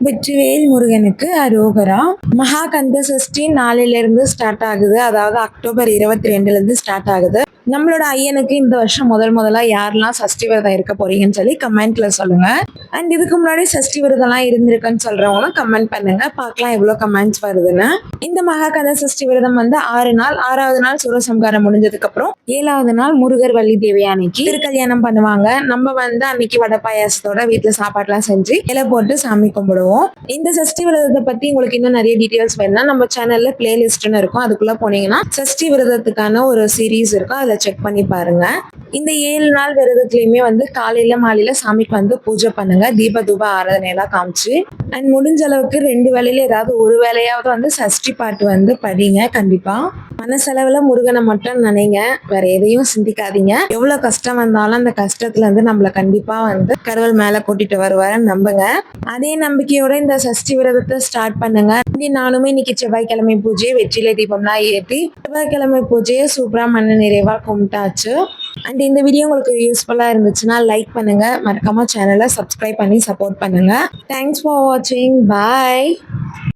வெற்றிவேல் முருகனுக்கு அரோகரா. மகாகந்த சஷ்டி நாளிலிருந்து ஸ்டார்ட் ஆகுது. அதாவது அக்டோபர் 22 ஸ்டார்ட் ஆகுது. நம்மளோட ஐயனுக்கு இந்த வருஷம் முதலா யாரெல்லாம் சஷ்டி விரதம் இருக்க போறீங்கன்னு சொல்லி கமெண்ட்ல சொல்லுங்க. அண்ட் இதுக்கு முன்னாடி சஷ்டி விரதம்லாம் இருந்திருக்குன்னு சொல்றவங்களும் கமெண்ட் பண்ணுங்க. பார்க்கலாம் எவ்வளவு கமெண்ட்ஸ் வருதுன்னு. இந்த மகாகந்த சஷ்டி விரதம் 6 நாள். 6வது நாள் சூரசம்காரம் முடிஞ்சதுக்கு அப்புறம் 7வது நாள் முருகர் வள்ளி தேவியானைக்கு திருக்கல்யாணம் பண்ணுவாங்க. நம்ம அன்னைக்கு வடை பாயாசத்தோட வீட்டுல சாப்பாடுலாம் செஞ்சு இலை போட்டு சாமி கும்பிடுவோம். இந்த சஷ்டி விரதத்தை பத்தி உங்களுக்கு இன்னும் நிறைய டீடைல்ஸ் வேணும்னா நம்ம சேனல்ல பிளேலிஸ்ட்னு இருக்கும். அதுக்குள்ள போனீங்கன்னா சஷ்டி விரதத்துக்கான ஒரு சீரீஸ் இருக்கும். அதை செக் பண்ணி பாருங்க. இந்த 7 நாள் விரதத்துலயுமே காலையில மாலையில சாமிக்கு பூஜை பண்ணுங்க. தீப தூப ஆராதனை எல்லாம் காமிச்சு அண்ட் முடிஞ்ச அளவுக்கு 2 வேளையில ஏதாவது ஒரு வேலையாவது சஷ்டி பாட்டு படிங்க. கண்டிப்பா மனசளவுல முருகனை மட்டும் நினைங்க, வேற எதையும் சிந்திக்காதீங்க. எவ்வளவு கஷ்டம் வந்தாலும் அந்த கஷ்டத்துல நம்மள கண்டிப்பா கடவுள் மேல கூட்டிட்டு வருவாருன்னு நம்புங்க. அதே நம்பிக்கையோட இந்த சஷ்டி விரதத்தை ஸ்டார்ட் பண்ணுங்க. நானுமே இன்னைக்கு செவ்வாய்க்கிழமை பூஜையை வெற்றிலை தீபம்லாம் ஏற்றி செவ்வாய்க்கிழமை பூஜையை சூப்பரா மன நிறைவா கும்பிட்டாச்சு. அண்ட் இந்த வீடியோ உங்களுக்கு யூஸ்ஃபுல்லா இருந்துச்சுன்னா லைக் பண்ணுங்க, மறக்காம சேனலை சப்ஸ்கிரைப் பண்ணி சப்போர்ட் பண்ணுங்க. தேங்க்ஸ் ஃபார் வாட்சிங். பாய்.